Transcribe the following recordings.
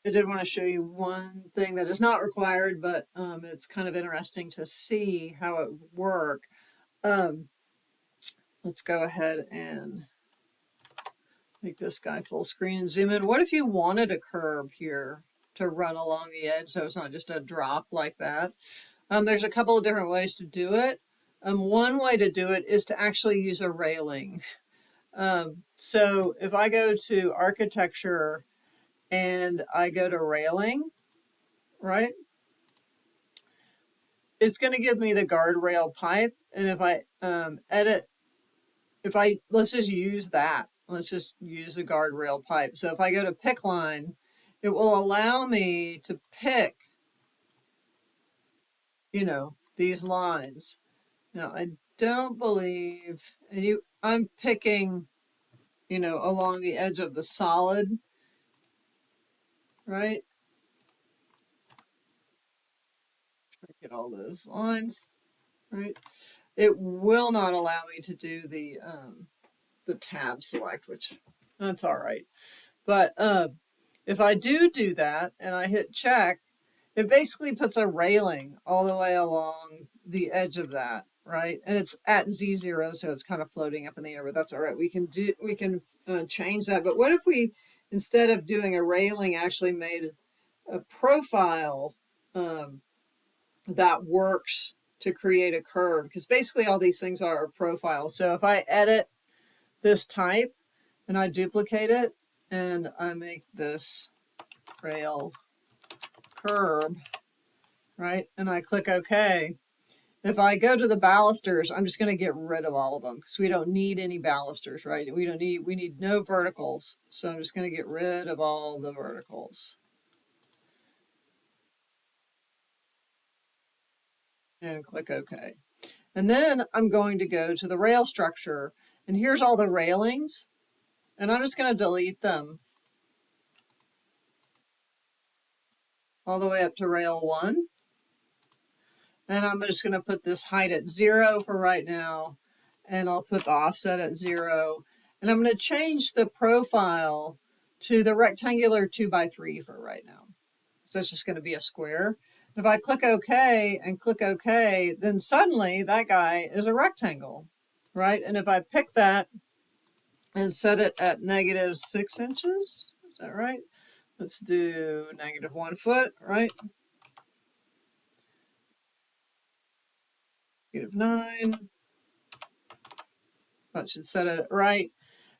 I did want to show you one thing that is not required, but it's kind of interesting to see how it would work. Um, let's go ahead and make this guy full screen and zoom in. What if you wanted a curb here to run along the edge so it's not just a drop like that? There's a couple of different ways to do it. One way to do it is to actually use a railing. So if I go to architecture and I go to railing, right? It's going to give me the guardrail pipe. And if I edit, let's just use that. Let's just use the guardrail pipe. So if I go to pick line, it will allow me to pick, these lines. Now, I don't believe, I'm picking, along the edge of the solid, right? Get all those lines, right? It will not allow me to do the tab select, which that's all right. But if I do that and I hit check, it basically puts a railing all the way along the edge of that, right? And it's at Z0, so it's kind of floating up in the air, but that's all right. We can change that. But what if we, instead of doing a railing, actually made a profile that works to create a curve? Because basically all these things are a profile. So if I edit this type and I duplicate it and I make this rail curb, right? And I click OK. If I go to the balusters, I'm just going to get rid of all of them because we don't need any balusters, right? We need no verticals. So I'm just going to get rid of all the verticals. And click OK. And then I'm going to go to the rail structure. And here's all the railings. And I'm just going to delete them all the way up to rail 1. And I'm just going to put this height at 0 for right now. And I'll put the offset at 0. And I'm going to change the profile to the rectangular 2x3 for right now. So it's just going to be a square. If I click OK and click OK, then suddenly that guy is a rectangle, right? And if I pick that and set it at -6 inches, is that right? Let's do -1 foot, right? -9. That should set it right.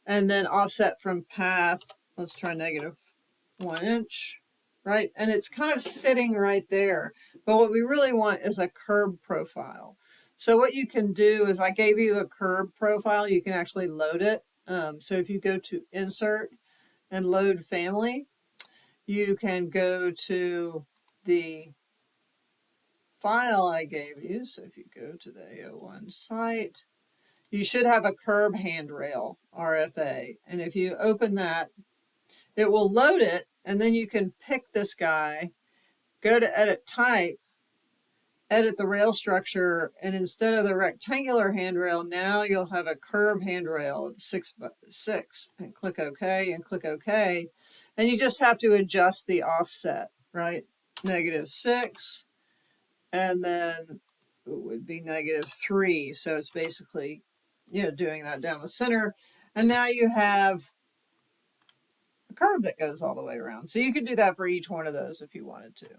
And then offset from path, let's try -1 inch, right? And it's kind of sitting right there. But what we really want is a curb profile. So what you can do is I gave you a curb profile. You can actually load it. So if you go to Insert and Load Family, you can go to the file I gave you. So if you go to the AO1 site, you should have a curb handrail, RFA. And if you open that, it will load it, and then you can pick this guy, go to Edit Type, edit the rail structure, and instead of the rectangular handrail, now you'll have a curb handrail of 6x6, and click OK and click OK. And you just have to adjust the offset, right? -6, and then it would be -3. So it's basically, doing that down the center. And now you have a curve that goes all the way around. So you could do that for each one of those if you wanted to.